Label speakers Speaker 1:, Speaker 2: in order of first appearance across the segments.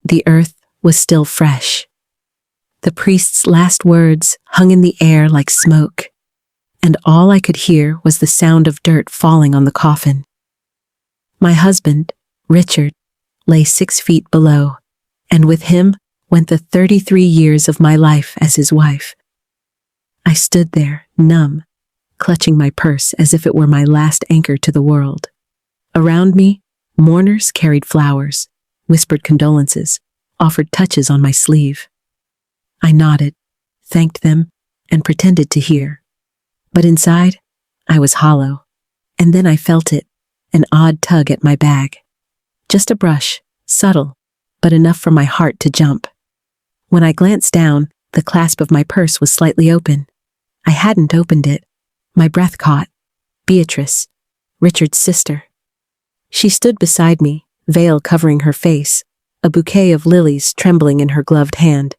Speaker 1: The earth was still fresh. The priest's last words hung in the air like smoke, and all I could hear was the sound of dirt falling on the coffin. My husband, Richard, lay 6 feet below, and with him went the 33 years of my life as his wife. I stood there, numb, clutching my purse as if it were my last anchor to the world. Around me, mourners carried flowers, whispered condolences, offered touches on my sleeve. I nodded, thanked them, and pretended to hear. But inside, I was hollow. And then I felt it, an odd tug at my bag. Just a brush, subtle, but enough for my heart to jump. When I glanced down, the clasp of my purse was slightly open. I hadn't opened it. My breath caught. Beatrice, Richard's sister. She stood beside me, veil covering her face, a bouquet of lilies trembling in her gloved hand.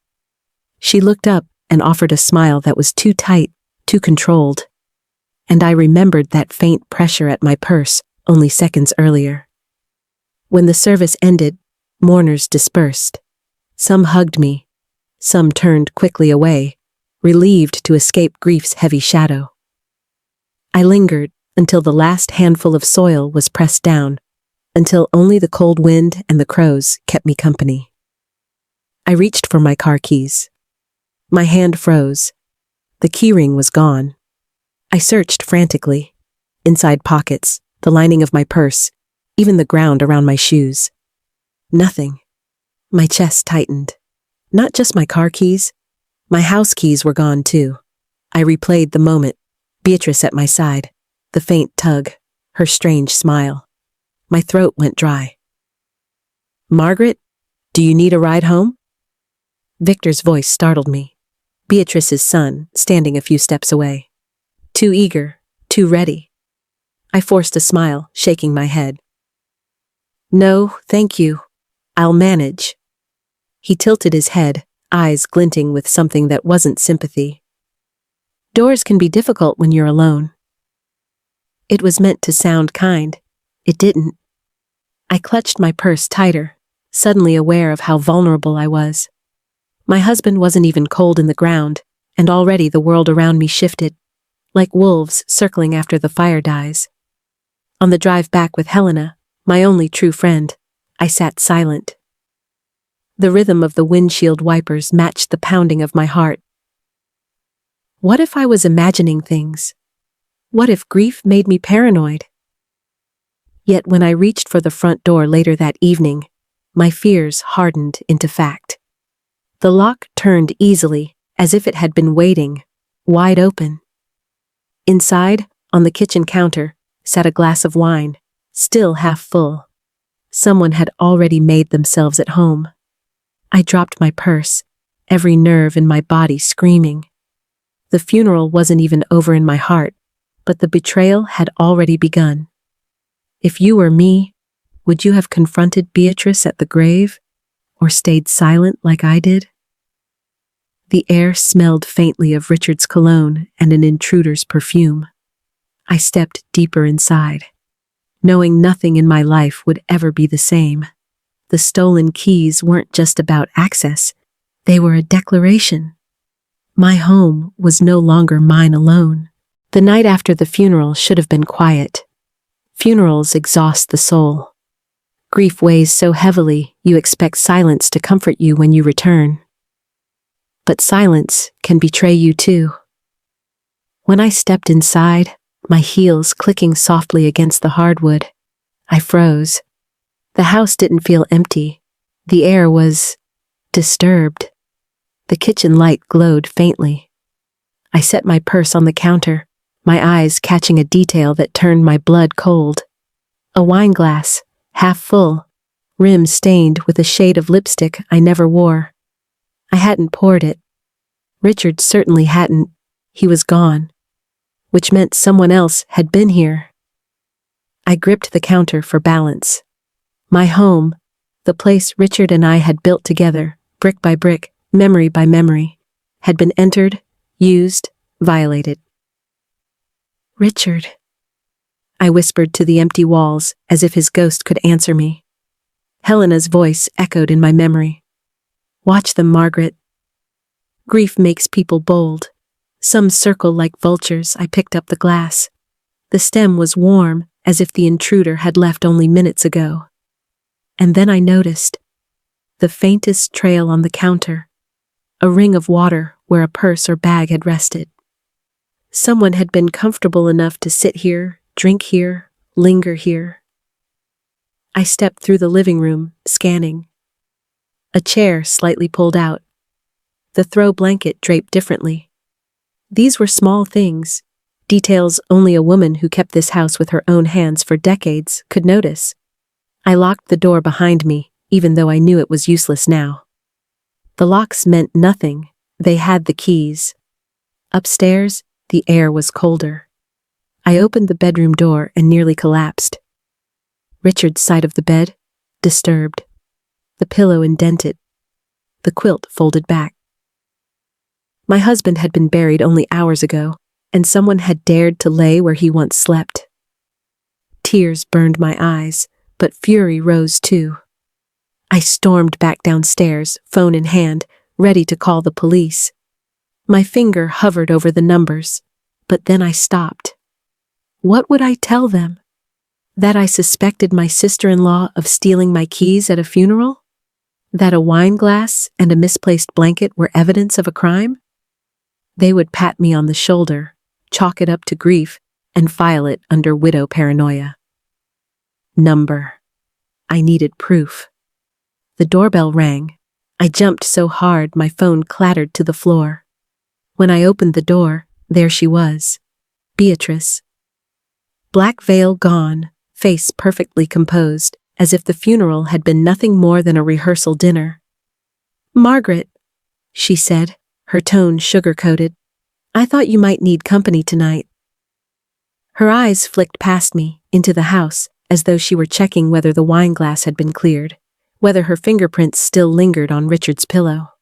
Speaker 1: She looked up and offered a smile that was too tight, too controlled. And I remembered that faint pressure at my purse only seconds earlier. When the service ended, mourners dispersed. Some hugged me. Some turned quickly away, relieved to escape grief's heavy shadow. I lingered until the last handful of soil was pressed down, until only the cold wind and the crows kept me company. I reached for my car keys. My hand froze. The keyring was gone. I searched frantically. Inside pockets, the lining of my purse, even the ground around my shoes. Nothing. My chest tightened. Not just my car keys. My house keys were gone too. I replayed the moment. Beatrice at my side. The faint tug. Her strange smile. My throat went dry. "Margaret, do you need a ride home?" Victor's voice startled me. Beatrice's son, standing a few steps away. Too eager, too ready. I forced a smile, shaking my head. "No, thank you. I'll manage." He tilted his head, eyes glinting with something that wasn't sympathy. "Doors can be difficult when you're alone." It was meant to sound kind. It didn't. I clutched my purse tighter, suddenly aware of how vulnerable I was. My husband wasn't even cold in the ground, and already the world around me shifted, like wolves circling after the fire dies. On the drive back with Helena, my only true friend, I sat silent. The rhythm of the windshield wipers matched the pounding of my heart. What if I was imagining things? What if grief made me paranoid? Yet when I reached for the front door later that evening, my fears hardened into fact. The lock turned easily, as if it had been waiting, wide open. Inside, on the kitchen counter, sat a glass of wine, still half full. Someone had already made themselves at home. I dropped my purse, every nerve in my body screaming. The funeral wasn't even over in my heart, but the betrayal had already begun. If you were me, would you have confronted Beatrice at the grave, or stayed silent like I did? The air smelled faintly of Richard's cologne and an intruder's perfume. I stepped deeper inside, knowing nothing in my life would ever be the same. The stolen keys weren't just about access, they were a declaration. My home was no longer mine alone. The night after the funeral should have been quiet. Funerals exhaust the soul. Grief weighs so heavily, you expect silence to comfort you when you return. But silence can betray you too. When I stepped inside, my heels clicking softly against the hardwood, I froze. The house didn't feel empty. The air was disturbed. The kitchen light glowed faintly. I set my purse on the counter, my eyes catching a detail that turned my blood cold. A wine glass, half full, rim stained with a shade of lipstick I never wore. I hadn't poured it. Richard certainly hadn't. He was gone, which meant someone else had been here. I gripped the counter for balance. My home, the place Richard and I had built together, brick by brick, memory by memory, had been entered, used, violated. "Richard," I whispered to the empty walls as if his ghost could answer me. Helena's voice echoed in my memory. Watch them, Margaret. Grief makes people bold. Some circle like vultures. I picked up the glass. The stem was warm, as if the intruder had left only minutes ago. And then I noticed the faintest trail on the counter, a ring of water where a purse or bag had rested. Someone had been comfortable enough to sit here, drink here, linger here. I stepped through the living room, scanning. A chair slightly pulled out. The throw blanket draped differently. These were small things, details only a woman who kept this house with her own hands for decades could notice. I locked the door behind me, even though I knew it was useless now. The locks meant nothing. They had the keys. Upstairs, the air was colder. I opened the bedroom door and nearly collapsed. Richard's side of the bed, disturbed. The pillow indented. The quilt folded back. My husband had been buried only hours ago, and someone had dared to lay where he once slept. Tears burned my eyes, but fury rose too. I stormed back downstairs, phone in hand, ready to call the police. My finger hovered over the numbers, but then I stopped. What would I tell them? That I suspected my sister-in-law of stealing my keys at a funeral? That a wine glass and a misplaced blanket were evidence of a crime? They would pat me on the shoulder, chalk it up to grief, and file it under widow paranoia. Number. I needed proof. The doorbell rang. I jumped so hard my phone clattered to the floor. When I opened the door, there she was. Beatrice. Black veil gone, face perfectly composed, as if the funeral had been nothing more than a rehearsal dinner. "Margaret," she said, her tone sugar-coated, "I thought you might need company tonight." Her eyes flicked past me, into the house, as though she were checking whether the wine glass had been cleared, whether her fingerprints still lingered on Richard's pillow.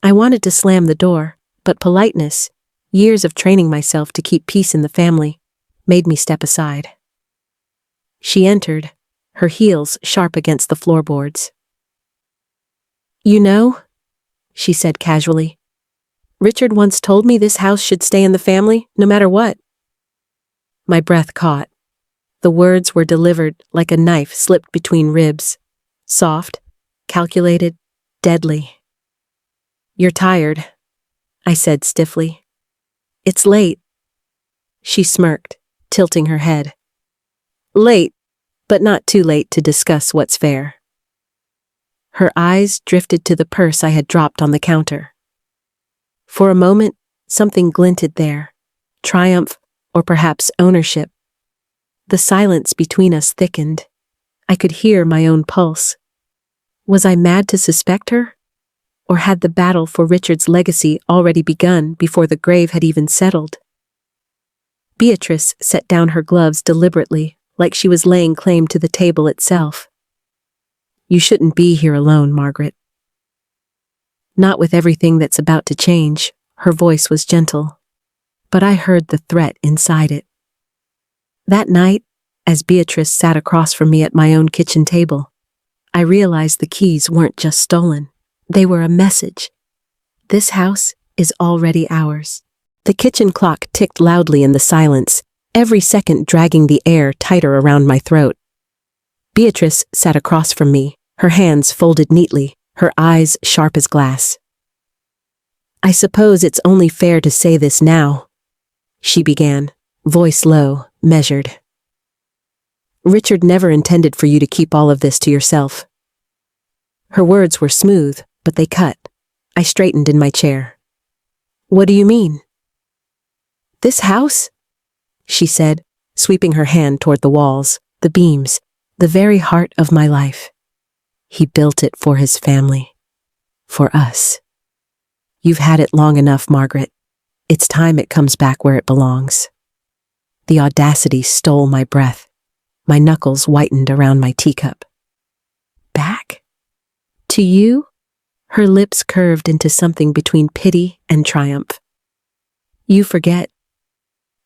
Speaker 1: I wanted to slam the door, but politeness, years of training myself to keep peace in the family, made me step aside. She entered, her heels sharp against the floorboards. "You know," she said casually, "Richard once told me this house should stay in the family, no matter what." My breath caught. The words were delivered like a knife slipped between ribs. Soft, calculated, deadly. "You're tired," I said stiffly. "It's late." She smirked, tilting her head. "Late, but not too late to discuss what's fair." Her eyes drifted to the purse I had dropped on the counter. For a moment, something glinted there. Triumph, or perhaps ownership. The silence between us thickened. I could hear my own pulse. Was I mad to suspect her? Or had the battle for Richard's legacy already begun before the grave had even settled? Beatrice set down her gloves deliberately, like she was laying claim to the table itself. "You shouldn't be here alone, Margaret." Not with everything that's about to change, her voice was gentle. But I heard the threat inside it. That night, as Beatrice sat across from me at my own kitchen table, I realized the keys weren't just stolen. They were a message. This house is already ours. The kitchen clock ticked loudly in the silence, every second dragging the air tighter around my throat. Beatrice sat across from me, her hands folded neatly, her eyes sharp as glass. "I suppose it's only fair to say this now," she began, voice low, measured. "Richard never intended for you to keep all of this to yourself." Her words were smooth, but they cut. I straightened in my chair. "What do you mean?" "This house?" she said, sweeping her hand toward the walls, the beams, the very heart of my life. "He built it for his family. For us. You've had it long enough, Margaret. It's time it comes back where it belongs." The audacity stole my breath. My knuckles whitened around my teacup. "Back? To you?" Her lips curved into something between pity and triumph. "You forget.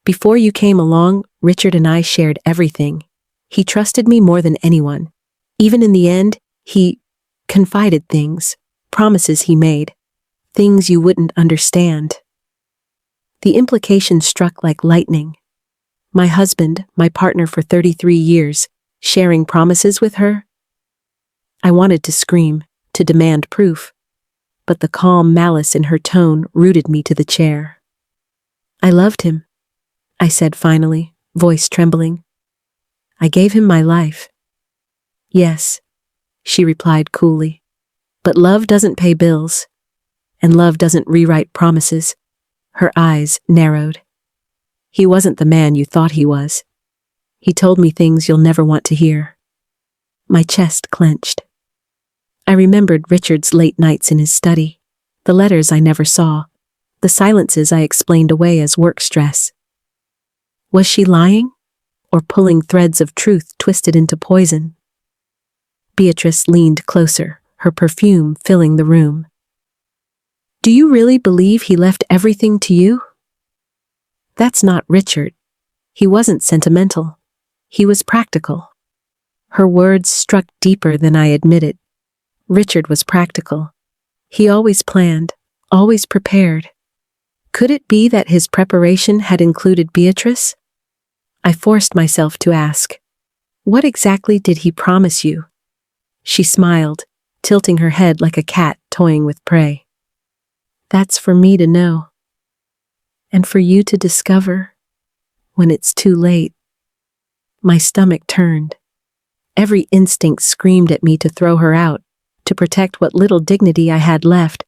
Speaker 1: Before you came along, Richard and I shared everything. He trusted me more than anyone. Even in the end, he confided things, promises he made, things you wouldn't understand. The implication struck like lightning. My husband, my partner for 33 years, sharing promises with her? I wanted to scream, to demand proof, but the calm malice in her tone rooted me to the chair. I loved him, I said finally, voice trembling. I gave him my life. Yes, she replied coolly, but love doesn't pay bills, and love doesn't rewrite promises. Her eyes narrowed. He wasn't the man you thought he was. He told me things you'll never want to hear. My chest clenched. I remembered Richard's late nights in his study, the letters I never saw, the silences I explained away as work stress. Was she lying, or pulling threads of truth twisted into poison? Beatrice leaned closer, her perfume filling the room. Do you really believe he left everything to you? That's not Richard. He wasn't sentimental. He was practical. Her words struck deeper than I admitted. Richard was practical. He always planned, always prepared. Could it be that his preparation had included Beatrice? I forced myself to ask, what exactly did he promise you? She smiled, tilting her head like a cat toying with prey. That's for me to know. And for you to discover when it's too late. My stomach turned. Every instinct screamed at me to throw her out, to protect what little dignity I had left.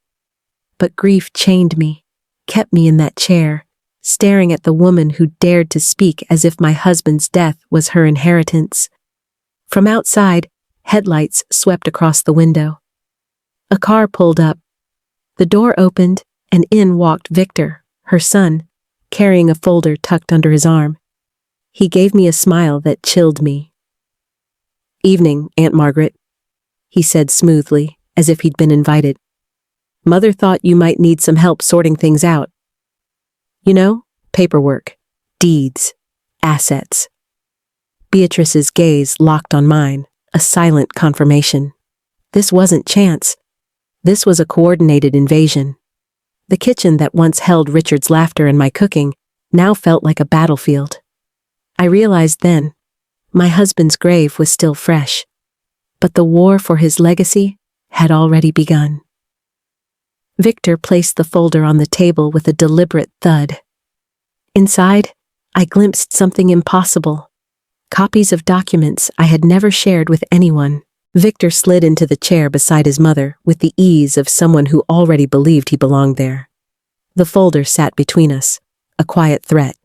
Speaker 1: But grief chained me, kept me in that chair, staring at the woman who dared to speak as if my husband's death was her inheritance. From outside, headlights swept across the window. A car pulled up. The door opened, and in walked Victor, her son, carrying a folder tucked under his arm. He gave me a smile that chilled me. Evening, Aunt Margaret, he said smoothly, as if he'd been invited. Mother thought you might need some help sorting things out. You know, paperwork, deeds, assets. Beatrice's gaze locked on mine, a silent confirmation. This wasn't chance. This was a coordinated invasion. The kitchen that once held Richard's laughter and my cooking now felt like a battlefield. I realized then, my husband's grave was still fresh, but the war for his legacy had already begun. Victor placed the folder on the table with a deliberate thud. Inside, I glimpsed something impossible. Copies of documents I had never shared with anyone. Victor slid into the chair beside his mother with the ease of someone who already believed he belonged there. The folder sat between us, a quiet threat.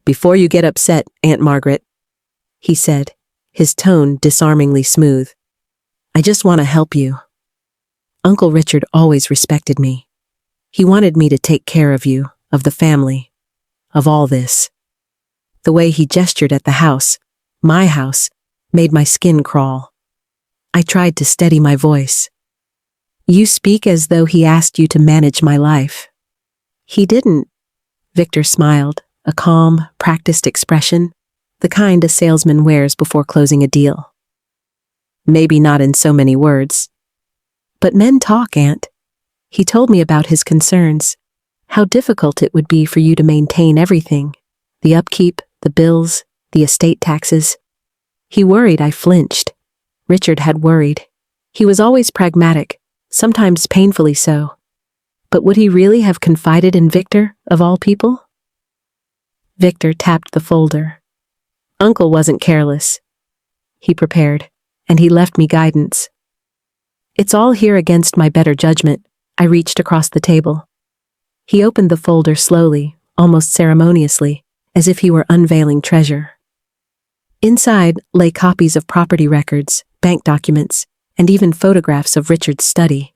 Speaker 1: Before you get upset, Aunt Margaret, he said, his tone disarmingly smooth. I just want to help you. Uncle Richard always respected me. He wanted me to take care of you, of the family, of all this. The way he gestured at the house, my house, made my skin crawl. I tried to steady my voice. You speak as though he asked you to manage my life. He didn't. Victor smiled, a calm, practiced expression, the kind a salesman wears before closing a deal. Maybe not in so many words. But men talk, Aunt. He told me about his concerns, how difficult it would be for you to maintain everything, the upkeep, the bills, the estate taxes. He worried I flinched. Richard had worried. He was always pragmatic, sometimes painfully so. But would he really have confided in Victor, of all people? Victor tapped the folder. Uncle wasn't careless. He prepared, and he left me guidance. It's all here against my better judgment. I reached across the table. He opened the folder slowly, almost ceremoniously, as if he were unveiling treasure. Inside lay copies of property records, bank documents, and even photographs of Richard's study.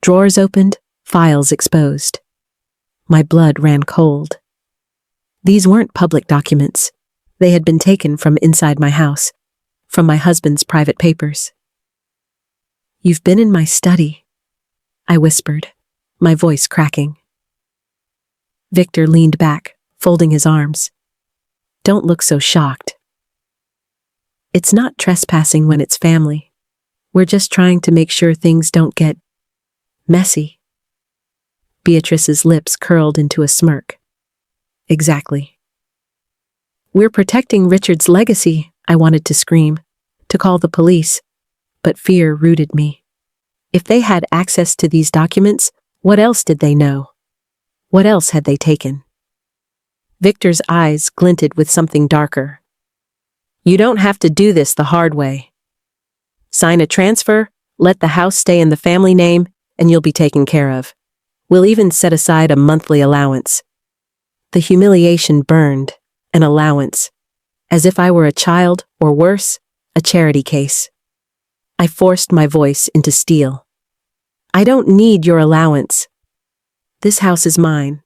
Speaker 1: Drawers opened, files exposed. My blood ran cold. These weren't public documents. They had been taken from inside my house, from my husband's private papers. You've been in my study, I whispered, my voice cracking. Victor leaned back, folding his arms. Don't look so shocked. It's not trespassing when it's family. We're just trying to make sure things don't get Messy. Beatrice's lips curled into a smirk. Exactly. We're protecting Richard's legacy, I wanted to scream, to call the police, but fear rooted me. If they had access to these documents, what else did they know? What else had they taken? Victor's eyes glinted with something darker. You don't have to do this the hard way. Sign a transfer, let the house stay in the family name, and you'll be taken care of. We'll even set aside a monthly allowance. The humiliation burned. An allowance. As if I were a child, or worse, a charity case. I forced my voice into steel. I don't need your allowance. This house is mine.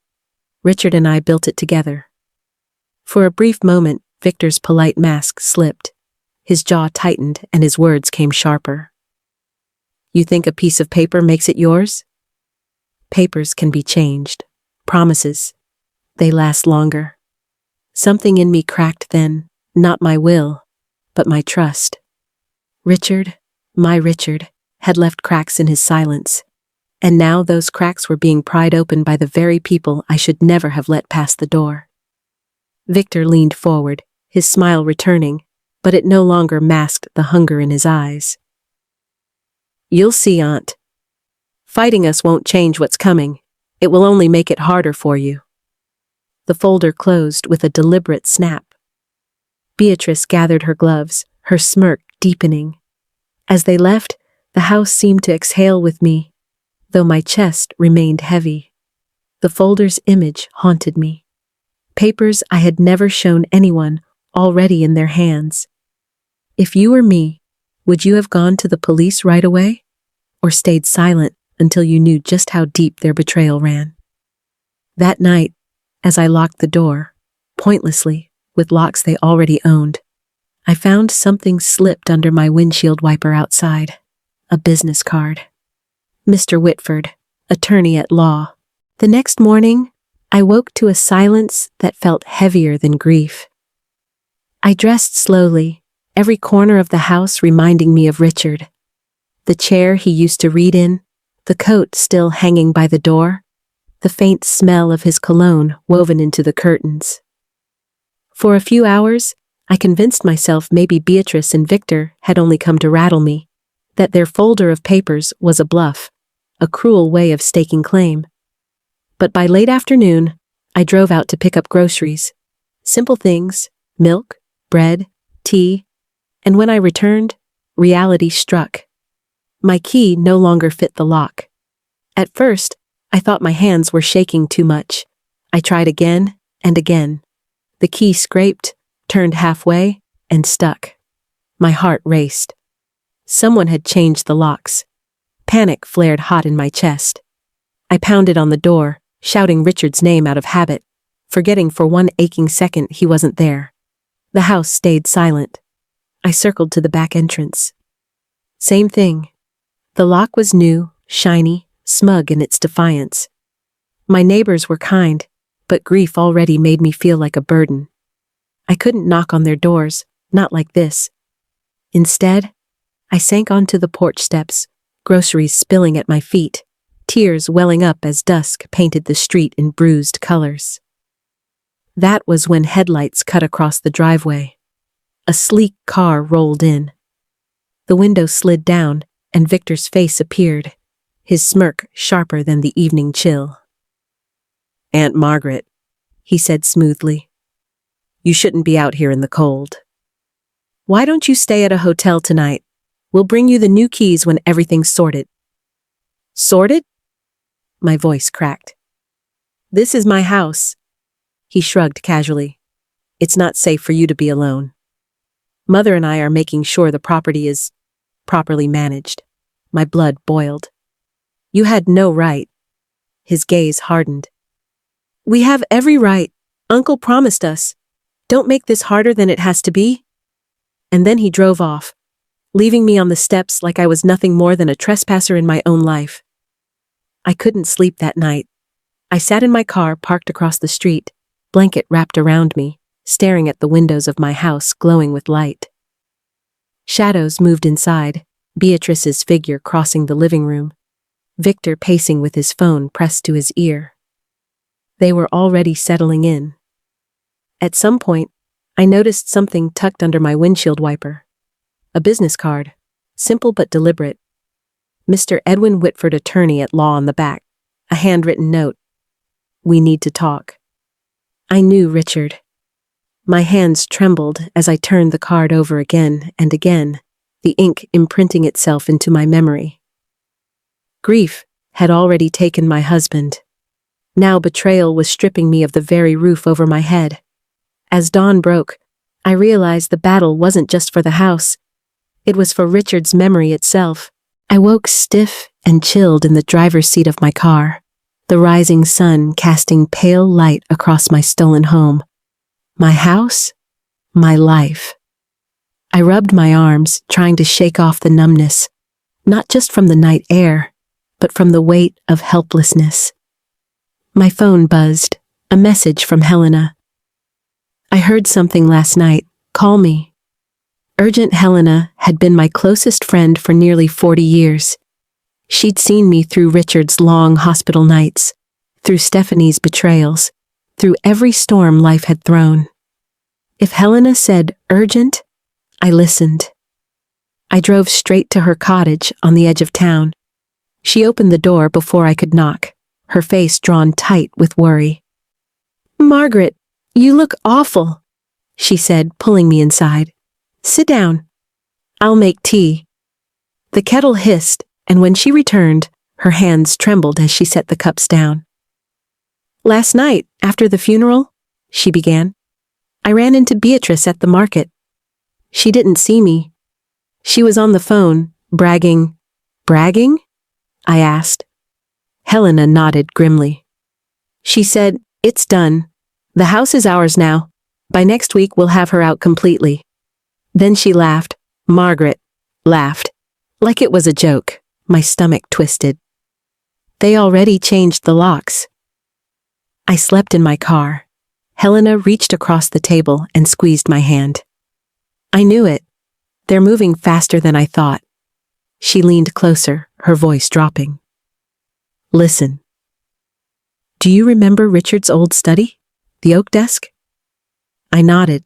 Speaker 1: Richard and I built it together. For a brief moment, Victor's polite mask slipped. His jaw tightened and his words came sharper. You think a piece of paper makes it yours? Papers can be changed. Promises. They last longer. Something in me cracked then, not my will, but my trust. Richard, my Richard, had left cracks in his silence, and now those cracks were being pried open by the very people I should never have let pass the door. Victor leaned forward, his smile returning, but it no longer masked the hunger in his eyes. You'll see, Aunt. Fighting us won't change what's coming. It will only make it harder for you. The folder closed with a deliberate snap. Beatrice gathered her gloves, her smirk deepening. As they left, the house seemed to exhale with me, though my chest remained heavy. The folder's image haunted me. Papers I had never shown anyone, already in their hands. If you were me, would you have gone to the police right away? Or stayed silent until you knew just how deep their betrayal ran? That night, as I locked the door, pointlessly, with locks they already owned, I found something slipped under my windshield wiper outside. A business card. Mr. Whitford, attorney at law. The next morning, I woke to a silence that felt heavier than grief. I dressed slowly, every corner of the house reminding me of Richard. The chair he used to read in, the coat still hanging by the door, the faint smell of his cologne woven into the curtains. For a few hours, I convinced myself maybe Beatrice and Victor had only come to rattle me, that their folder of papers was a bluff, a cruel way of staking claim. But by late afternoon, I drove out to pick up groceries. Simple things, milk, bread, tea, and when I returned, reality struck. My key no longer fit the lock. At first, I thought my hands were shaking too much. I tried again and again. The key scraped, turned halfway, and stuck. My heart raced. Someone had changed the locks. Panic flared hot in my chest. I pounded on the door, shouting Richard's name out of habit, forgetting for one aching second he wasn't there. The house stayed silent. I circled to the back entrance. Same thing. The lock was new, shiny, smug in its defiance. My neighbors were kind, but grief already made me feel like a burden. I couldn't knock on their doors, not like this. Instead, I sank onto the porch steps, groceries spilling at my feet, tears welling up as dusk painted the street in bruised colors. That was when headlights cut across the driveway. A sleek car rolled in. The window slid down, and Victor's face appeared, his smirk sharper than the evening chill. Aunt Margaret, he said smoothly. You shouldn't be out here in the cold. Why don't you stay at a hotel tonight? We'll bring you the new keys when everything's sorted. Sorted? My voice cracked. This is my house. He shrugged casually. It's not safe for you to be alone. Mother and I are making sure the property is properly managed. My blood boiled. You had no right. His gaze hardened. We have every right. Uncle promised us. Don't make this harder than it has to be. And then he drove off, leaving me on the steps like I was nothing more than a trespasser in my own life. I couldn't sleep that night. I sat in my car parked across the street, blanket wrapped around me, staring at the windows of my house glowing with light. Shadows moved inside, Beatrice's figure crossing the living room. Victor pacing with his phone pressed to his ear. They were already settling in. At some point, I noticed something tucked under my windshield wiper. A business card, simple but deliberate. Mr. Edwin Whitford, attorney at law, on the back. A handwritten note. We need to talk. I knew Richard. My hands trembled as I turned the card over again and again, the ink imprinting itself into my memory. Grief had already taken my husband. Now betrayal was stripping me of the very roof over my head. As dawn broke, I realized the battle wasn't just for the house. It was for Richard's memory itself. I woke stiff and chilled in the driver's seat of my car, the rising sun casting pale light across my stolen home. My house, my life. I rubbed my arms, trying to shake off the numbness, not just from the night air, but from the weight of helplessness. My phone buzzed, a message from Helena. I heard something last night. Call me. Urgent. Helena had been my closest friend for nearly 40 years. She'd seen me through Richard's long hospital nights, through Stephanie's betrayals, through every storm life had thrown. If Helena said urgent, I listened. I drove straight to her cottage on the edge of town. She opened the door before I could knock, her face drawn tight with worry. Margaret, you look awful, she said, pulling me inside. Sit down. I'll make tea. The kettle hissed, and when she returned, her hands trembled as she set the cups down. Last night, after the funeral, she began, I ran into Beatrice at the market. She didn't see me. She was on the phone, bragging. Bragging? I asked. Helena nodded grimly. She said, It's done. The house is ours now. By next week we'll have her out completely. Then she laughed. Margaret laughed. Like it was a joke. My stomach twisted. They already changed the locks. I slept in my car. Helena reached across the table and squeezed my hand. I knew it. They're moving faster than I thought. She leaned closer, her voice dropping. Listen. Do you remember Richard's old study? The oak desk? I nodded.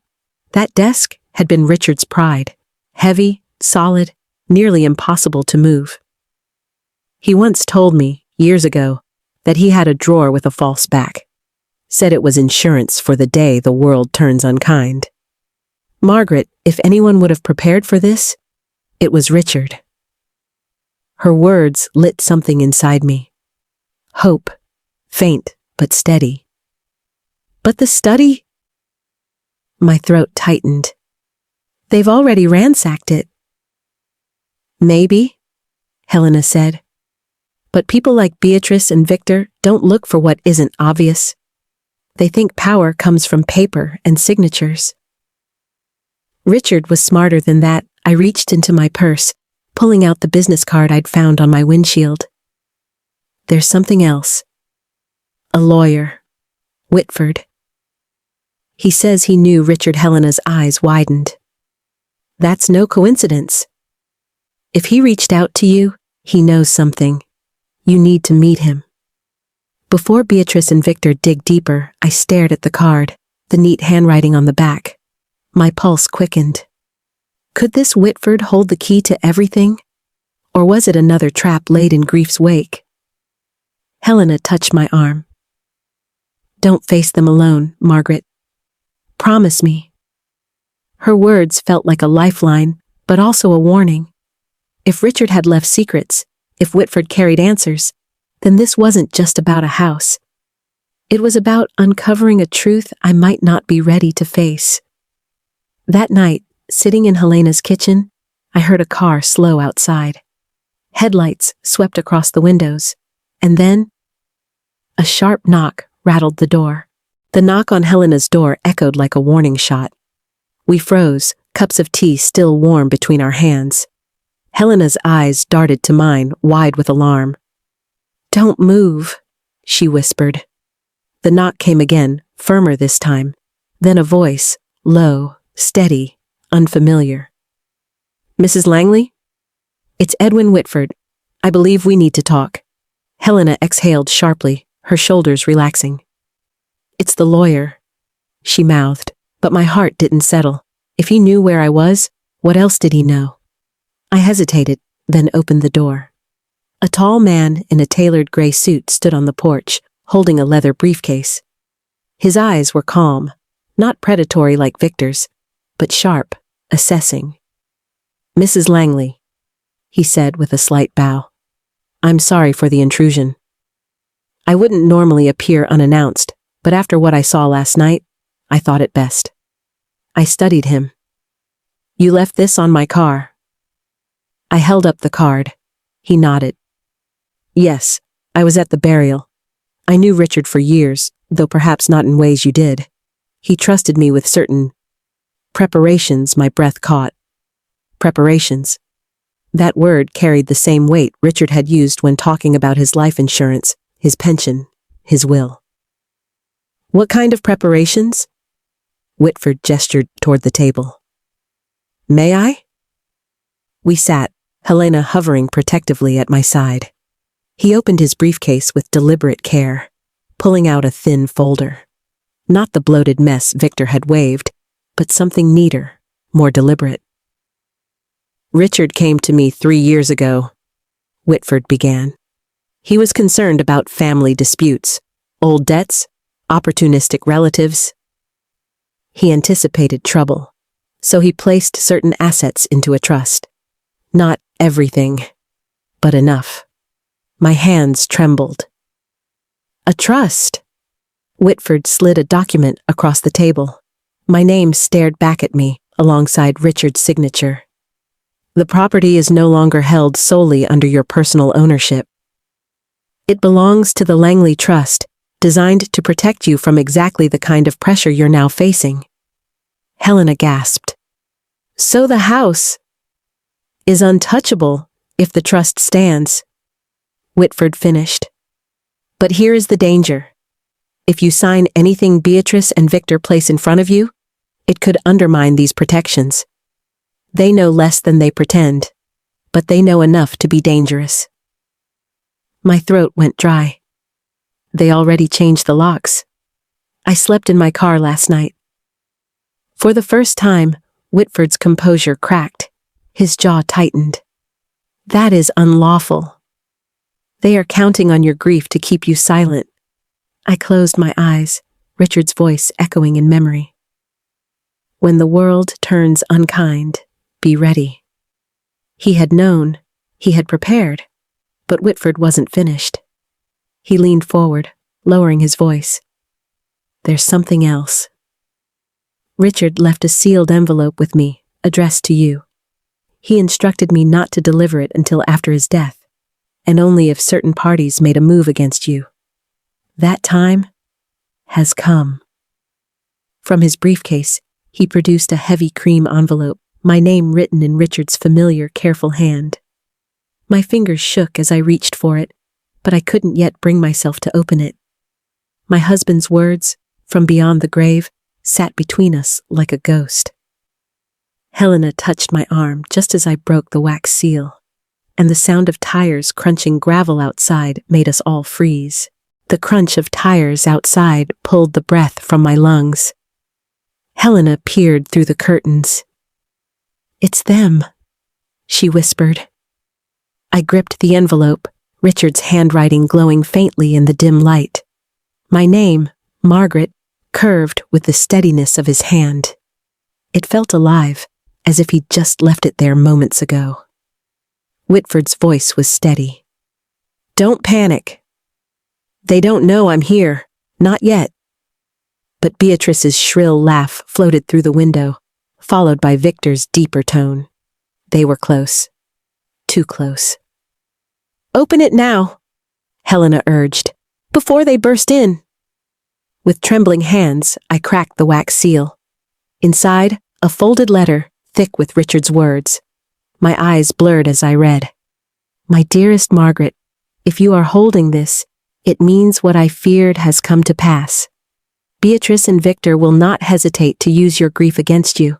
Speaker 1: That desk had been Richard's pride. Heavy, solid, nearly impossible to move. He once told me, years ago, that he had a drawer with a false back. Said it was insurance for the day the world turns unkind. Margaret, if anyone would have prepared for this, it was Richard. Her words lit something inside me. Hope, faint but steady. But the study? My throat tightened. They've already ransacked it. Maybe, Helena said. But people like Beatrice and Victor don't look for what isn't obvious. They think power comes from paper and signatures. Richard was smarter than that. I reached into my purse, pulling out the business card I'd found on my windshield. There's something else. A lawyer. Whitford. He says he knew Richard. Helena's eyes widened. That's no coincidence. If he reached out to you, he knows something. You need to meet him. Before Beatrice and Victor dig deeper, I stared at the card, the neat handwriting on the back. My pulse quickened. Could this Whitford hold the key to everything? Or was it another trap laid in grief's wake? Helena touched my arm. Don't face them alone, Margaret. Promise me. Her words felt like a lifeline, but also a warning. If Richard had left secrets, if Whitford carried answers, then this wasn't just about a house. It was about uncovering a truth I might not be ready to face. That night, sitting in Helena's kitchen, I heard a car slow outside. Headlights swept across the windows, and then a sharp knock rattled the door. The knock on Helena's door echoed like a warning shot. We froze, cups of tea still warm between our hands. Helena's eyes darted to mine, wide with alarm. Don't move, she whispered. The knock came again, firmer this time. Then a voice, low, steady, unfamiliar. Mrs. Langley? It's Edwin Whitford. I believe we need to talk. Helena exhaled sharply, her shoulders relaxing. It's the lawyer, she mouthed, but my heart didn't settle. If he knew where I was, what else did he know? I hesitated, then opened the door. A tall man in a tailored gray suit stood on the porch, holding a leather briefcase. His eyes were calm, not predatory like Victor's, but sharp, assessing. Mrs. Langley, he said with a slight bow. I'm sorry for the intrusion. I wouldn't normally appear unannounced, but after what I saw last night, I thought it best. I studied him. You left this on my car. I held up the card. He nodded. Yes, I was at the burial. I knew Richard for years, though perhaps not in ways you did. He trusted me with certain preparations. My breath caught. Preparations. That word carried the same weight Richard had used when talking about his life insurance, his pension, his will. What kind of preparations? Whitford gestured toward the table. May I? We sat, Helena hovering protectively at my side. He opened his briefcase with deliberate care, pulling out a thin folder. Not the bloated mess Victor had waved, but something neater, more deliberate. Richard came to me 3 years ago, Whitford began. He was concerned about family disputes, old debts, opportunistic relatives. He anticipated trouble, so he placed certain assets into a trust. Not everything, but enough. My hands trembled. A trust. Whitford slid a document across the table. My name stared back at me, alongside Richard's signature. The property is no longer held solely under your personal ownership. It belongs to the Langley Trust, designed to protect you from exactly the kind of pressure you're now facing. Helena gasped. So the house is untouchable if the trust stands, Whitford finished. But here is the danger. If you sign anything Beatrice and Victor place in front of you, it could undermine these protections. They know less than they pretend, but they know enough to be dangerous. My throat went dry. They already changed the locks. I slept in my car last night. For the first time, Whitford's composure cracked. His jaw tightened. That is unlawful. They are counting on your grief to keep you silent. I closed my eyes, Richard's voice echoing in memory. When the world turns unkind, be ready. He had known, he had prepared, but Whitford wasn't finished. He leaned forward, lowering his voice. There's something else. Richard left a sealed envelope with me, addressed to you. He instructed me not to deliver it until after his death, and only if certain parties made a move against you. That time has come. From his briefcase, he produced a heavy cream envelope, my name written in Richard's familiar, careful hand. My fingers shook as I reached for it, but I couldn't yet bring myself to open it. My husband's words, from beyond the grave, sat between us like a ghost. Helena touched my arm just as I broke the wax seal, and the sound of tires crunching gravel outside made us all freeze. The crunch of tires outside pulled the breath from my lungs. Helena peered through the curtains. It's them, she whispered. I gripped the envelope, Richard's handwriting glowing faintly in the dim light. My name, Margaret, curved with the steadiness of his hand. It felt alive, as if he'd just left it there moments ago. Whitford's voice was steady. Don't panic. They don't know I'm here, not yet. But Beatrice's shrill laugh floated through the window, followed by Victor's deeper tone. They were close. Too close. Open it now, Helena urged, before they burst in. With trembling hands, I cracked the wax seal. Inside, a folded letter, thick with Richard's words. My eyes blurred as I read. My dearest Margaret, if you are holding this, it means what I feared has come to pass. Beatrice and Victor will not hesitate to use your grief against you.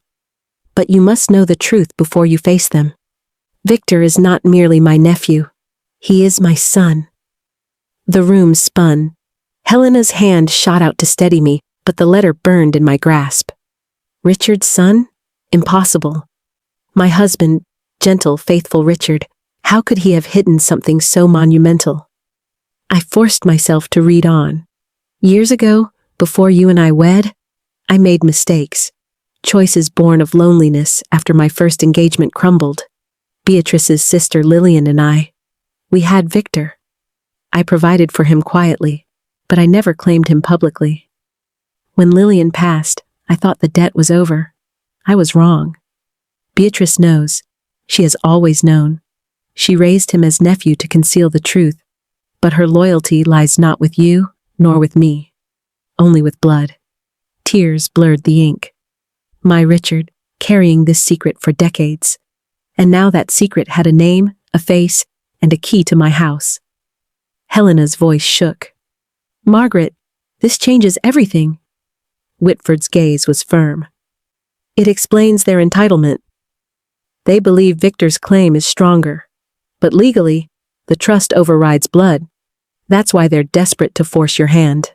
Speaker 1: But you must know the truth before you face them. Victor is not merely my nephew. He is my son. The room spun. Helena's hand shot out to steady me, but the letter burned in my grasp. Richard's son? Impossible. My husband, gentle, faithful Richard, how could he have hidden something so monumental? I forced myself to read on. Years ago, before you and I wed, I made mistakes. Choices born of loneliness after my first engagement crumbled. Beatrice's sister Lillian and I, we had Victor. I provided for him quietly, but I never claimed him publicly. When Lillian passed, I thought the debt was over. I was wrong. Beatrice knows. She has always known. She raised him as nephew to conceal the truth, but her loyalty lies not with you, nor with me. Only with blood. Tears blurred the ink. My Richard, carrying this secret for decades. And now that secret had a name, a face, and a key to my house. Helena's voice shook. Margaret, this changes everything. Whitford's gaze was firm. It explains their entitlement. They believe Victor's claim is stronger. But legally, the trust overrides blood. That's why they're desperate to force your hand.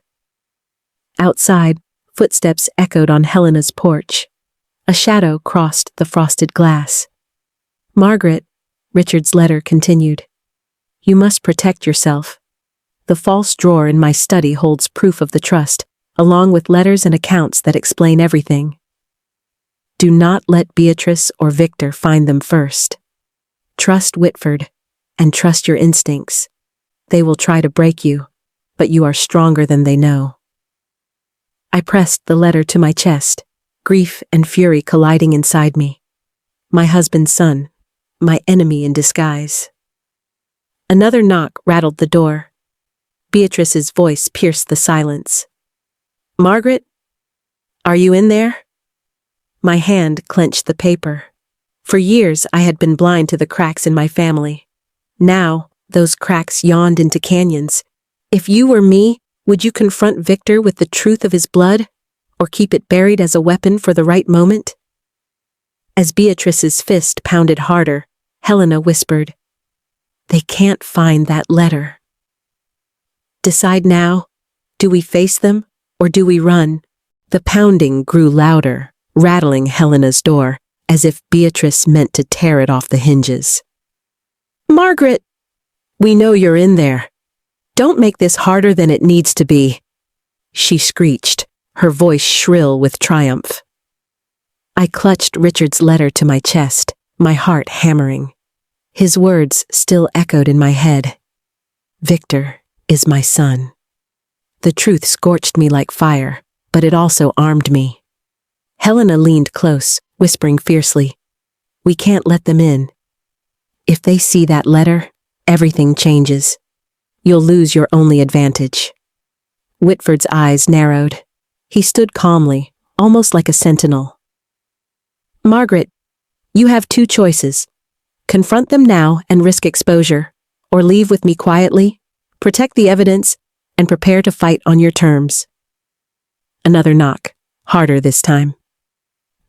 Speaker 1: Outside, footsteps echoed on Helena's porch. A shadow crossed the frosted glass. Margaret, Richard's letter continued. You must protect yourself. The false drawer in my study holds proof of the trust, along with letters and accounts that explain everything. Do not let Beatrice or Victor find them first. Trust Whitford, and trust your instincts. They will try to break you, but you are stronger than they know. I pressed the letter to my chest, grief and fury colliding inside me. My husband's son, my enemy in disguise. Another knock rattled the door. Beatrice's voice pierced the silence. Margaret? Are you in there? My hand clenched the paper. For years I had been blind to the cracks in my family. Now, those cracks yawned into canyons. If you were me, would you confront Victor with the truth of his blood, or keep it buried as a weapon for the right moment? As Beatrice's fist pounded harder, Helena whispered, They can't find that letter. Decide now. Do we face them, or do we run? The pounding grew louder, rattling Helena's door, as if Beatrice meant to tear it off the hinges. Margaret! We know you're in there. Don't make this harder than it needs to be, she screeched, her voice shrill with triumph. I clutched Richard's letter to my chest, my heart hammering. His words still echoed in my head. Victor is my son. The truth scorched me like fire, but it also armed me. Helena leaned close, whispering fiercely, We can't let them in. If they see that letter, everything changes. You'll lose your only advantage. Whitford's eyes narrowed. He stood calmly, almost like a sentinel. Margaret, you have two choices. Confront them now and risk exposure, or leave with me quietly, protect the evidence, and prepare to fight on your terms. Another knock, harder this time.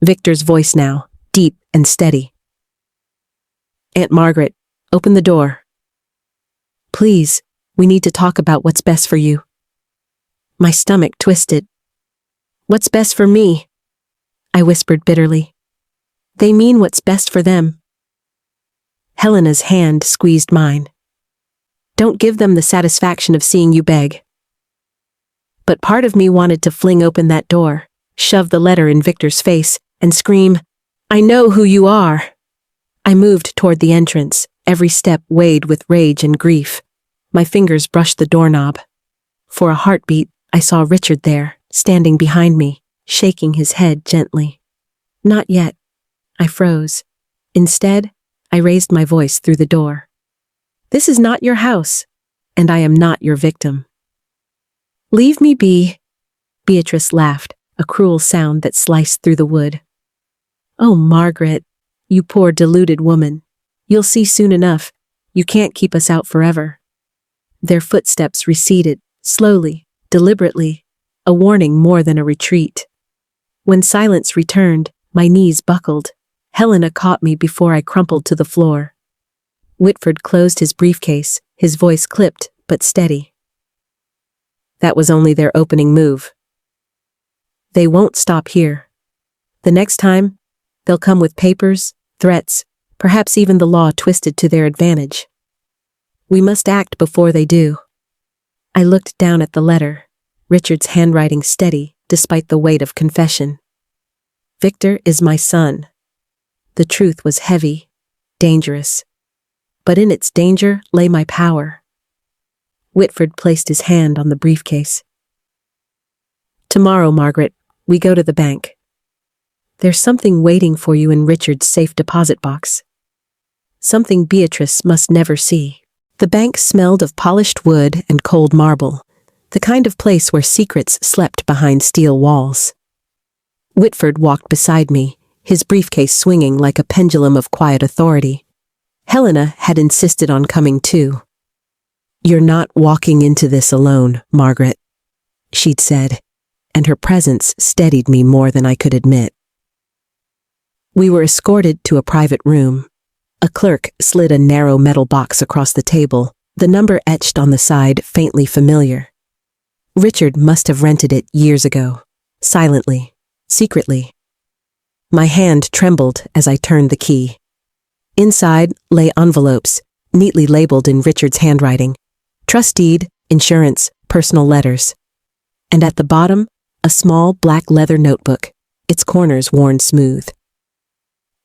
Speaker 1: Victor's voice now, deep and steady. Aunt Margaret, open the door. Please, we need to talk about what's best for you. My stomach twisted. What's best for me? I whispered bitterly. They mean what's best for them. Helena's hand squeezed mine. Don't give them the satisfaction of seeing you beg. But part of me wanted to fling open that door, shove the letter in Victor's face, and scream, I know who you are. I moved toward the entrance, every step weighed with rage and grief. My fingers brushed the doorknob. For a heartbeat, I saw Richard there, standing behind me, shaking his head gently. Not yet. I froze. Instead, I raised my voice through the door. This is not your house, and I am not your victim. Leave me be. Beatrice laughed, a cruel sound that sliced through the wood. Oh, Margaret, you poor deluded woman. You'll see soon enough. You can't keep us out forever. Their footsteps receded, slowly, deliberately, a warning more than a retreat. When silence returned, my knees buckled. Helena caught me before I crumpled to the floor. Whitford closed his briefcase, his voice clipped but steady. That was only their opening move. They won't stop here. The next time, they'll come with papers, threats, perhaps even the law twisted to their advantage. We must act before they do. I looked down at the letter, Richard's handwriting steady despite the weight of confession. Victor is my son. The truth was heavy, dangerous. But in its danger lay my power. Whitford placed his hand on the briefcase. Tomorrow, Margaret, we go to the bank. There's something waiting for you in Richard's safe deposit box. Something Beatrice must never see. The bank smelled of polished wood and cold marble, the kind of place where secrets slept behind steel walls. Whitford walked beside me, his briefcase swinging like a pendulum of quiet authority. Helena had insisted on coming too. "You're not walking into this alone, Margaret," she'd said, and her presence steadied me more than I could admit. We were escorted to a private room. A clerk slid a narrow metal box across the table, the number etched on the side faintly familiar. Richard must have rented it years ago, silently, secretly. My hand trembled as I turned the key. Inside lay envelopes, neatly labeled in Richard's handwriting. Trust deed, insurance, personal letters. And at the bottom, a small black leather notebook, its corners worn smooth.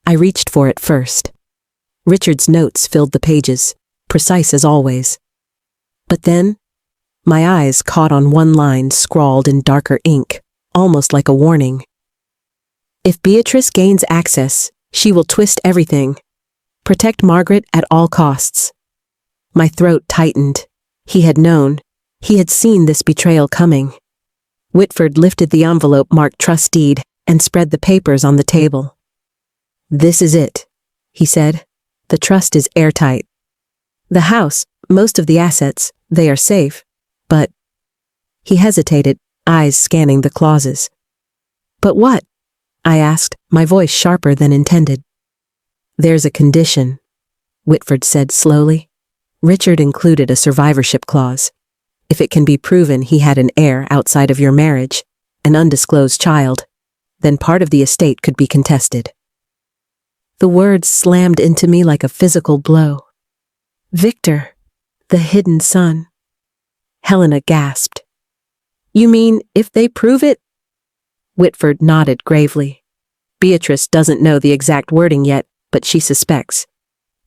Speaker 1: I reached for it first. Richard's notes filled the pages, precise as always. But then, my eyes caught on one line scrawled in darker ink, almost like a warning. If Beatrice gains access, she will twist everything. Protect Margaret at all costs. My throat tightened. He had known. He had seen this betrayal coming. Whitford lifted the envelope marked trust deed and spread the papers on the table. "This is it," he said. "The trust is airtight. The house, most of the assets, they are safe. But—" He hesitated, eyes scanning the clauses. "But what?" I asked, my voice sharper than intended. "There's a condition," Whitford said slowly. "Richard included a survivorship clause. If it can be proven he had an heir outside of your marriage, an undisclosed child, then part of the estate could be contested." The words slammed into me like a physical blow. Victor, the hidden son. Helena gasped. "You mean, if they prove it?" Whitford nodded gravely. "Beatrice doesn't know the exact wording yet, but she suspects.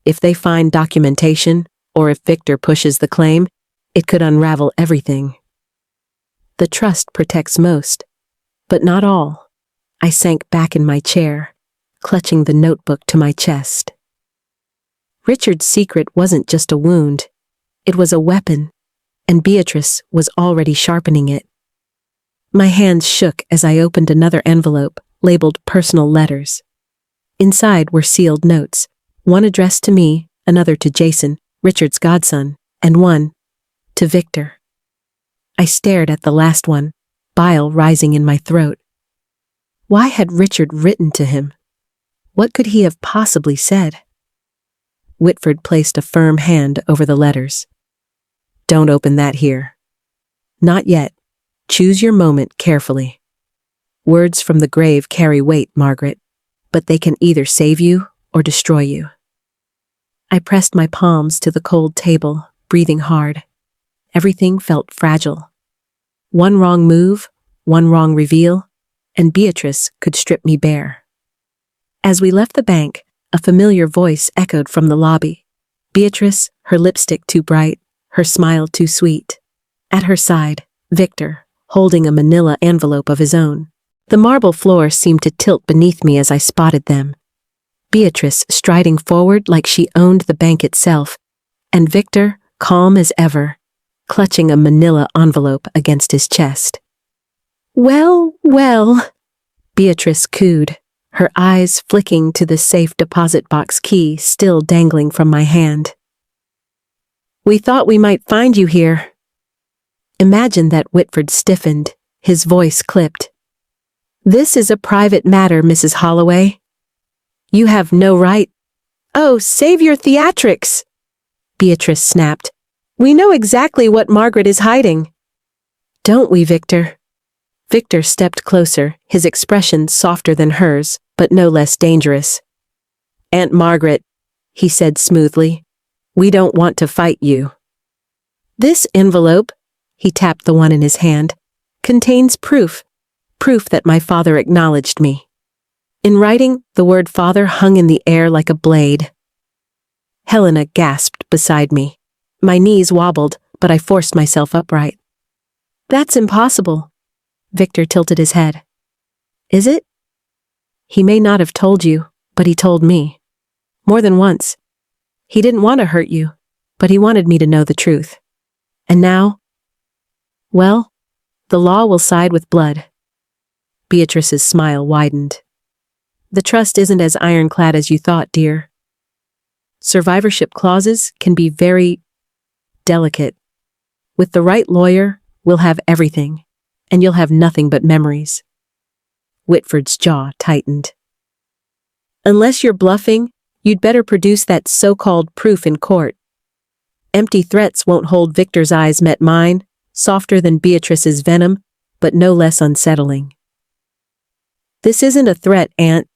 Speaker 1: If they find documentation, or if Victor pushes the claim, it could unravel everything. The trust protects most, but not all." I sank back in my chair, clutching the notebook to my chest. Richard's secret wasn't just a wound. It was a weapon, and Beatrice was already sharpening it. My hands shook as I opened another envelope, labeled personal letters. Inside were sealed notes, one addressed to me, another to Jason, Richard's godson, and one to Victor. I stared at the last one, bile rising in my throat. Why had Richard written to him? What could he have possibly said? Whitford placed a firm hand over the letters. "Don't open that here. Not yet. Choose your moment carefully. Words from the grave carry weight, Margaret, but they can either save you or destroy you." I pressed my palms to the cold table, breathing hard. Everything felt fragile. One wrong move, one wrong reveal, and Beatrice could strip me bare. As we left the bank, a familiar voice echoed from the lobby. Beatrice, her lipstick too bright, her smile too sweet. At her side, Victor, holding a manila envelope of his own. The marble floor seemed to tilt beneath me as I spotted them. Beatrice striding forward like she owned the bank itself, and Victor, calm as ever, clutching a manila envelope against his chest. "Well, well," Beatrice cooed, her eyes flicking to the safe deposit box key still dangling from my hand. "We thought we might find you here." Imagine that Whitford stiffened, his voice clipped. "This is a private matter, Mrs. Holloway. You have no right—" "Oh, save your theatrics!" Beatrice snapped. "We know exactly what Margaret is hiding." Don't we, Victor? Victor stepped closer, his expression softer than hers, but no less dangerous. Aunt Margaret, he said smoothly, we don't want to fight you. This envelope, he tapped the one in his hand, contains proof that my father acknowledged me. In writing, the word father hung in the air like a blade. Helena gasped beside me. My knees wobbled, but I forced myself upright. That's impossible. Victor tilted his head. Is it? He may not have told you, but he told me. More than once. He didn't want to hurt you, but he wanted me to know the truth. And now? Well, the law will side with blood. Beatrice's smile widened. The trust isn't as ironclad as you thought, dear. Survivorship clauses can be very delicate. With the right lawyer, we'll have everything, and you'll have nothing but memories. Whitford's jaw tightened. Unless you're bluffing, you'd better produce that so-called proof in court. Empty threats won't hold. Victor's eyes met mine, softer than Beatrice's venom, but no less unsettling. This isn't a threat, Aunt.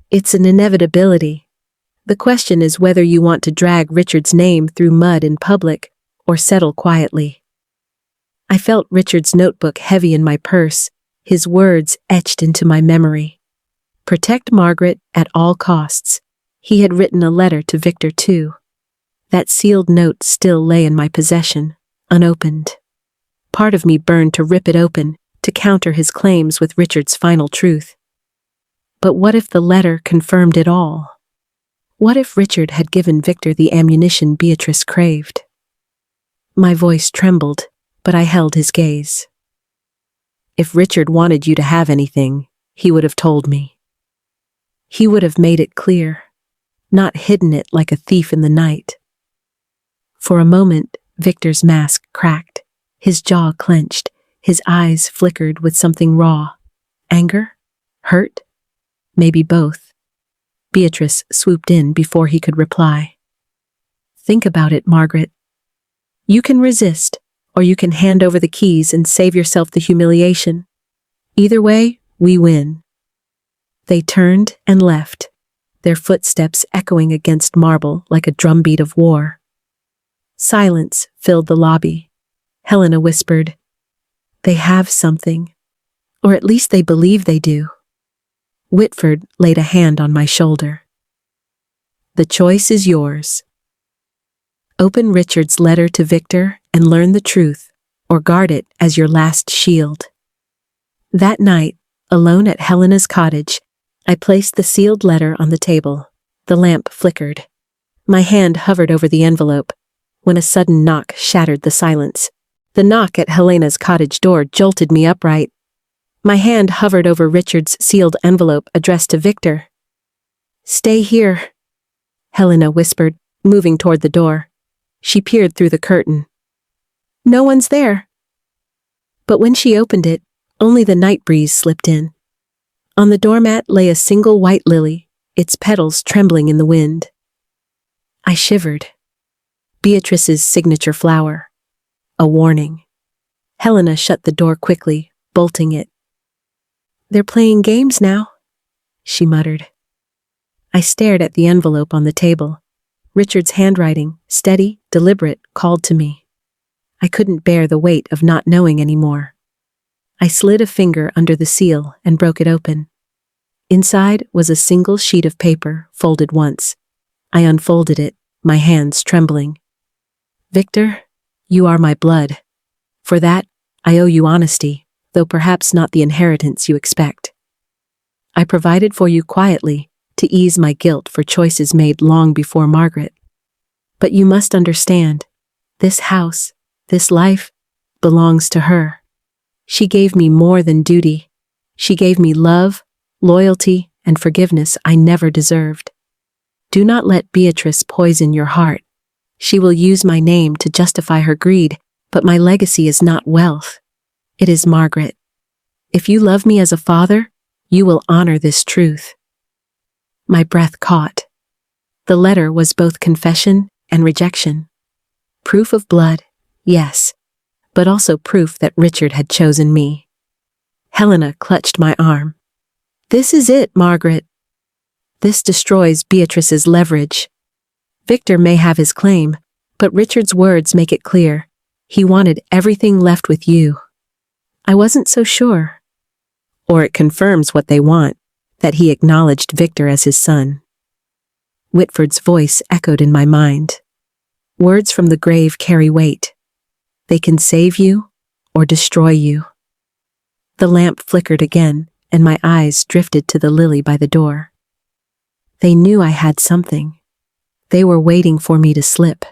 Speaker 1: It's an inevitability. The question is whether you want to drag Richard's name through mud in public or settle quietly. I felt Richard's notebook heavy in my purse, his words etched into my memory. Protect Margaret at all costs. He had written a letter to Victor too. That sealed note still lay in my possession, unopened. Part of me burned to rip it open, to counter his claims with Richard's final truth. But what if the letter confirmed it all? What if Richard had given Victor the ammunition Beatrice craved? My voice trembled, but I held his gaze. If Richard wanted you to have anything, he would have told me. He would have made it clear, not hidden it like a thief in the night. For a moment, Victor's mask cracked, his jaw clenched, his eyes flickered with something raw. Anger? Hurt? Maybe both. Beatrice swooped in before he could reply. Think about it, Margaret. You can resist, or you can hand over the keys and save yourself the humiliation. Either way, we win. They turned and left, their footsteps echoing against marble like a drumbeat of war. Silence filled the lobby. Helena whispered, "They have something, or at least they believe they do." Whitford laid a hand on my shoulder. "The choice is yours. Open Richard's letter to Victor and learn the truth, or guard it as your last shield." That night, alone at Helena's cottage, I placed the sealed letter on the table. The lamp flickered. My hand hovered over the envelope, when a sudden knock shattered the silence. The knock at Helena's cottage door jolted me upright. My hand hovered over Richard's sealed envelope addressed to Victor. "Stay here," Helena whispered, moving toward the door. She peered through the curtain. "No one's there." But when she opened it, only the night breeze slipped in. On the doormat lay a single white lily, its petals trembling in the wind. I shivered. Beatrice's signature flower. A warning. Helena shut the door quickly, bolting it. "They're playing games now," she muttered. I stared at the envelope on the table. Richard's handwriting, steady, deliberate, called to me. I couldn't bear the weight of not knowing anymore. I slid a finger under the seal and broke it open. Inside was a single sheet of paper, folded once. I unfolded it, my hands trembling. "Victor, you are my blood. For that, I owe you honesty, though perhaps not the inheritance you expect. I provided for you quietly, to ease my guilt for choices made long before Margaret. But you must understand, this house, this life, belongs to her. She gave me more than duty. She gave me love, loyalty, and forgiveness I never deserved. Do not let Beatrice poison your heart. She will use my name to justify her greed, but my legacy is not wealth. It is Margaret. If you love me as a father, you will honor this truth." My breath caught. The letter was both confession and rejection. Proof of blood, yes, but also proof that Richard had chosen me. Helena clutched my arm. "This is it, Margaret. This destroys Beatrice's leverage. Victor may have his claim, but Richard's words make it clear. He wanted everything left with you." I wasn't so sure. Or it confirms what they want, that he acknowledged Victor as his son. Whitford's voice echoed in my mind. Words from the grave carry weight. They can save you or destroy you. The lamp flickered again, and my eyes drifted to the lily by the door. They knew I had something. They were waiting for me to slip.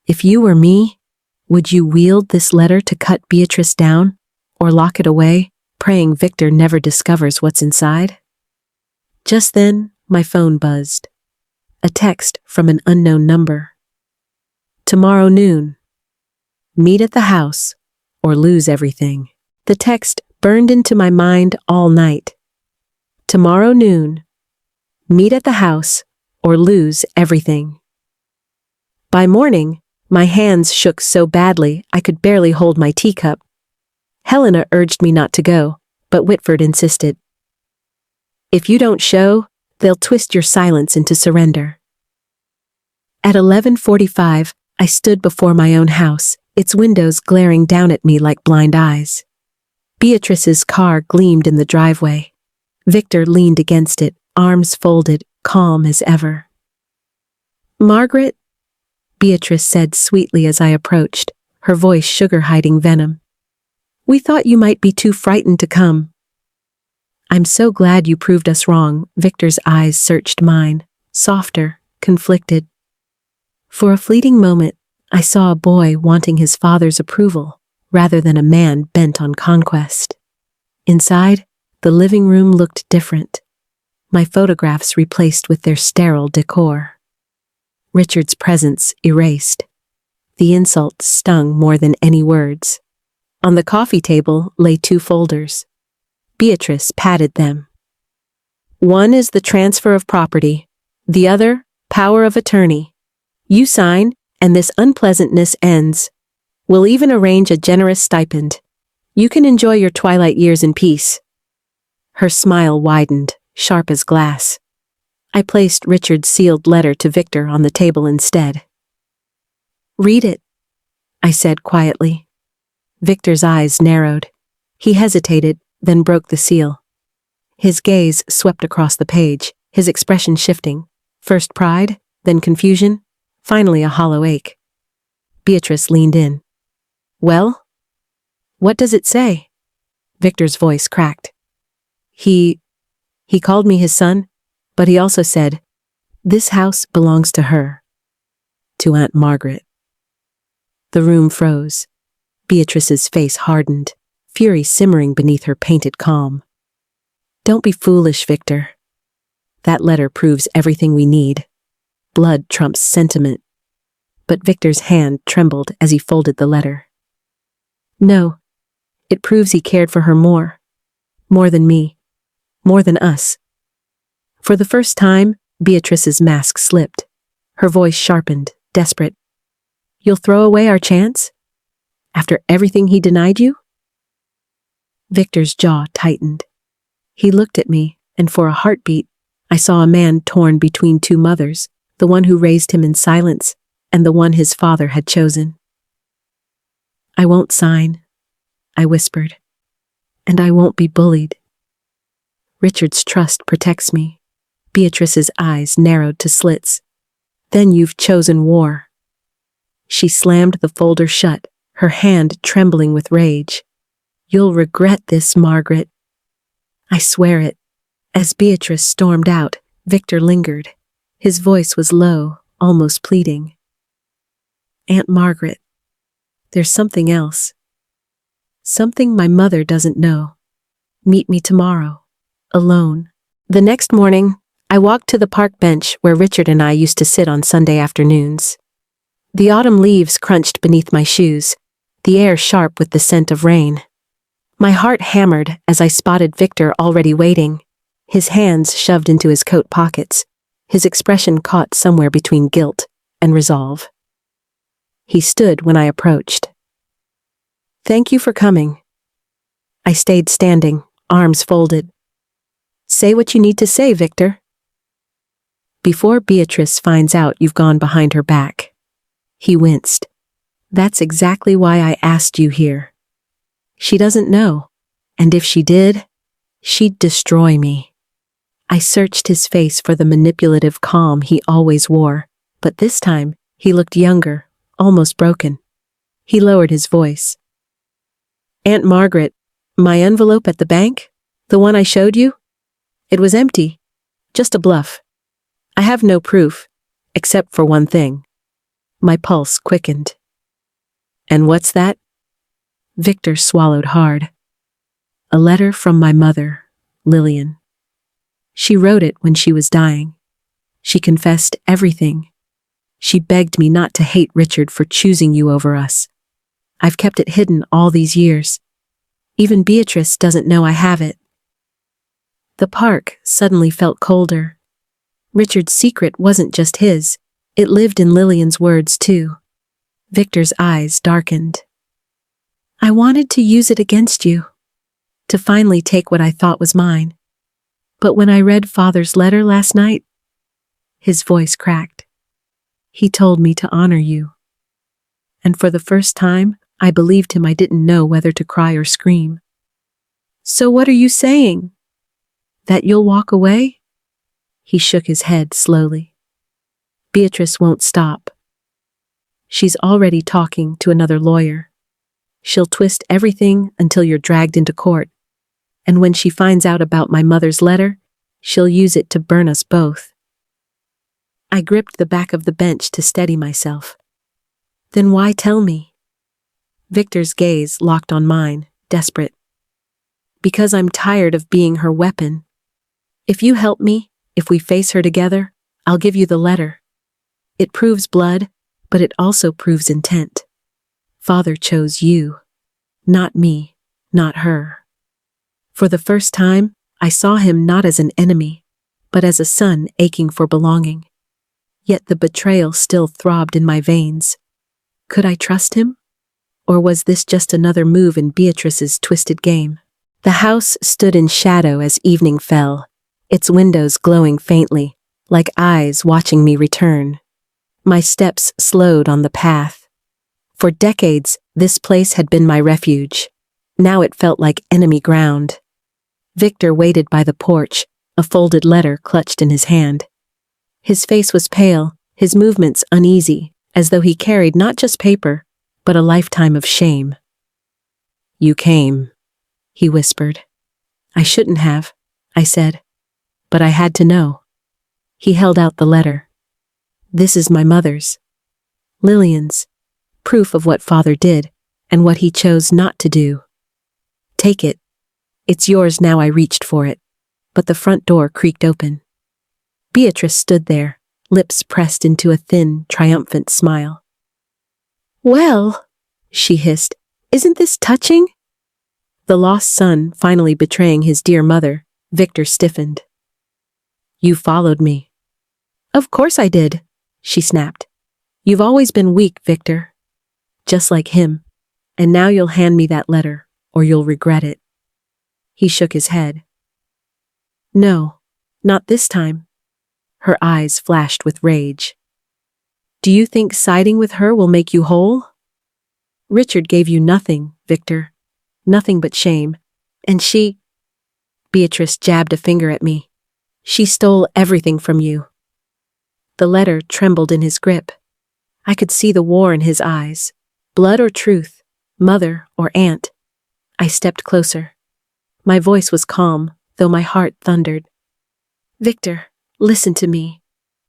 Speaker 1: If you were me, would you wield this letter to cut Beatrice down, or lock it away, praying Victor never discovers what's inside? Just then, my phone buzzed. A text from an unknown number. "Tomorrow noon. Meet at the house, or lose everything." The text burned into my mind all night. Tomorrow noon. Meet at the house, or lose everything. By morning, my hands shook so badly I could barely hold my teacup. Helena urged me not to go, but Whitford insisted. "If you don't show, they'll twist your silence into surrender." At 11:45, I stood before my own house, its windows glaring down at me like blind eyes. Beatrice's car gleamed in the driveway. Victor leaned against it, arms folded, calm as ever. "Margaret," Beatrice said sweetly as I approached, her voice sugar-hiding venom. "We thought you might be too frightened to come." "I'm so glad you proved us wrong." Victor's eyes searched mine, softer, conflicted. For a fleeting moment, I saw a boy wanting his father's approval, rather than a man bent on conquest. Inside, the living room looked different. My photographs replaced with their sterile decor. Richard's presence erased. The insult stung more than any words. On the coffee table lay 2 folders. Beatrice patted them. "One is the transfer of property, the other, power of attorney. You sign, and this unpleasantness ends. We'll even arrange a generous stipend. You can enjoy your twilight years in peace." Her smile widened, sharp as glass. I placed Richard's sealed letter to Victor on the table instead. "Read it," I said quietly. Victor's eyes narrowed. He hesitated, then broke the seal. His gaze swept across the page, his expression shifting. First pride, then confusion, finally a hollow ache. Beatrice leaned in. "Well? What does it say?" Victor's voice cracked. He called me his son, but he also said, "This house belongs to her. To Aunt Margaret." The room froze. Beatrice's face hardened, fury simmering beneath her painted calm. "Don't be foolish, Victor. That letter proves everything we need. Blood trumps sentiment." But Victor's hand trembled as he folded the letter. "No, it proves he cared for her more. More than me. More than us." For the first time, Beatrice's mask slipped. Her voice sharpened, desperate. "You'll throw away our chance? After everything he denied you?" Victor's jaw tightened. He looked at me, and for a heartbeat, I saw a man torn between 2 mothers, the one who raised him in silence, and the one his father had chosen. "I won't sign," I whispered. "And I won't be bullied. Richard's trust protects me." Beatrice's eyes narrowed to slits. "Then you've chosen war." She slammed the folder shut, her hand trembling with rage. "You'll regret this, Margaret." "I swear it." As Beatrice stormed out, Victor lingered. His voice was low, almost pleading. "Aunt Margaret, there's something else. Something my mother doesn't know. Meet me tomorrow, alone." The next morning, I walked to the park bench where Richard and I used to sit on Sunday afternoons. The autumn leaves crunched beneath my shoes, the air sharp with the scent of rain. My heart hammered as I spotted Victor already waiting, his hands shoved into his coat pockets, his expression caught somewhere between guilt and resolve. He stood when I approached. Thank you for coming. I stayed standing, arms folded. Say what you need to say, Victor. Before Beatrice finds out you've gone behind her back. He winced. That's exactly why I asked you here. She doesn't know, and if she did, she'd destroy me. I searched his face for the manipulative calm he always wore, but this time, he looked younger, almost broken. He lowered his voice. Aunt Margaret, my envelope at the bank? The one I showed you? It was empty. Just a bluff. I have no proof, except for one thing. My pulse quickened. And what's that? Victor swallowed hard. A letter from my mother, Lillian. She wrote it when she was dying. She confessed everything. She begged me not to hate Richard for choosing you over us. I've kept it hidden all these years. Even Beatrice doesn't know I have it. The park suddenly felt colder. Richard's secret wasn't just his. It lived in Lillian's words, too. Victor's eyes darkened. I wanted to use it against you. To finally take what I thought was mine. But when I read Father's letter last night, his voice cracked. He told me to honor you. And for the first time, I believed him. I didn't know whether to cry or scream. So what are you saying? That you'll walk away? He shook his head slowly. Beatrice won't stop. She's already talking to another lawyer. She'll twist everything until you're dragged into court. And when she finds out about my mother's letter, she'll use it to burn us both. I gripped the back of the bench to steady myself. Then why tell me? Victor's gaze locked on mine, desperate. Because I'm tired of being her weapon. If you help me, if we face her together, I'll give you the letter. It proves blood, but it also proves intent. Father chose you. Not me, not her. For the first time, I saw him not as an enemy, but as a son aching for belonging. Yet the betrayal still throbbed in my veins. Could I trust him? Or was this just another move in Beatrice's twisted game? The house stood in shadow as evening fell, its windows glowing faintly, like eyes watching me return. My steps slowed on the path. For decades, this place had been my refuge. Now it felt like enemy ground. Victor waited by the porch, a folded letter clutched in his hand. His face was pale, his movements uneasy, as though he carried not just paper, but a lifetime of shame. You came, he whispered. I shouldn't have, I said, but I had to know. He held out the letter. This is my mother's. Lillian's. Proof of what Father did, and what he chose not to do. Take it. It's yours now. I reached for it, but the front door creaked open. Beatrice stood there, lips pressed into a thin, triumphant smile. Well, she hissed, isn't this touching? The lost son finally betraying his dear mother, Victor stiffened. You followed me. Of course I did, she snapped. You've always been weak, Victor. Just like him. And now you'll hand me that letter, or you'll regret it. He shook his head. No, not this time. Her eyes flashed with rage. Do you think siding with her will make you whole? Richard gave you nothing, Victor. Nothing but shame. And she... Beatrice jabbed a finger at me. She stole everything from you. The letter trembled in his grip. I could see the war in his eyes. Blood or truth, mother or aunt. I stepped closer. My voice was calm, though my heart thundered. Victor, listen to me.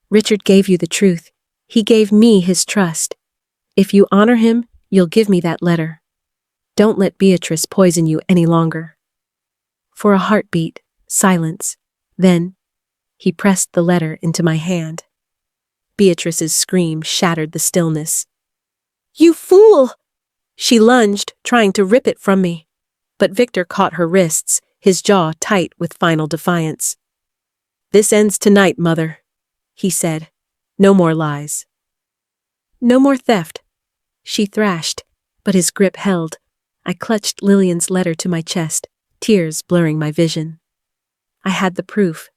Speaker 1: Richard gave you the truth. He gave me his trust. If you honor him, you'll give me that letter. Don't let Beatrice poison you any longer. For a heartbeat, silence. Then, he pressed the letter into my hand. Beatrice's scream shattered the stillness. You fool! She lunged, trying to rip it from me. But Victor caught her wrists, his jaw tight with final defiance. This ends tonight, mother, he said. No more lies. No more theft, she thrashed, but his grip held. I clutched Lillian's letter to my chest, tears blurring my vision. I had the proof.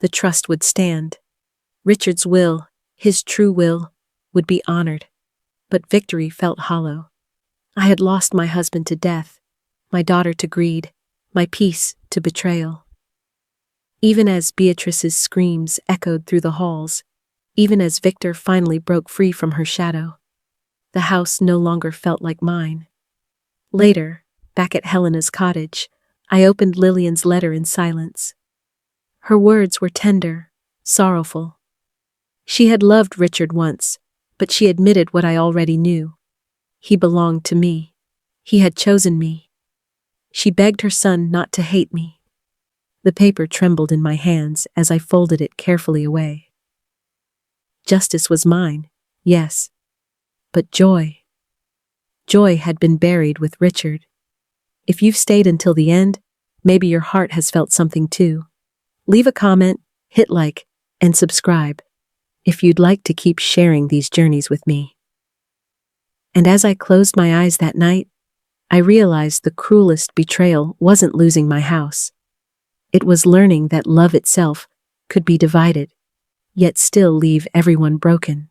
Speaker 1: The trust would stand. Richard's will, his true will, would be honored. But victory felt hollow. I had lost my husband to death, my daughter to greed, my peace to betrayal. Even as Beatrice's screams echoed through the halls, even as Victor finally broke free from her shadow, the house no longer felt like mine. Later, back at Helena's cottage, I opened Lillian's letter in silence. Her words were tender, sorrowful. She had loved Richard once, but she admitted what I already knew. He belonged to me. He had chosen me. She begged her son not to hate me. The paper trembled in my hands as I folded it carefully away. Justice was mine, yes. But joy had been buried with Richard. If you've stayed until the end, maybe your heart has felt something too. Leave a comment, hit like, and subscribe if you'd like to keep sharing these journeys with me. And as I closed my eyes that night, I realized the cruelest betrayal wasn't losing my house. It was learning that love itself could be divided, yet still leave everyone broken.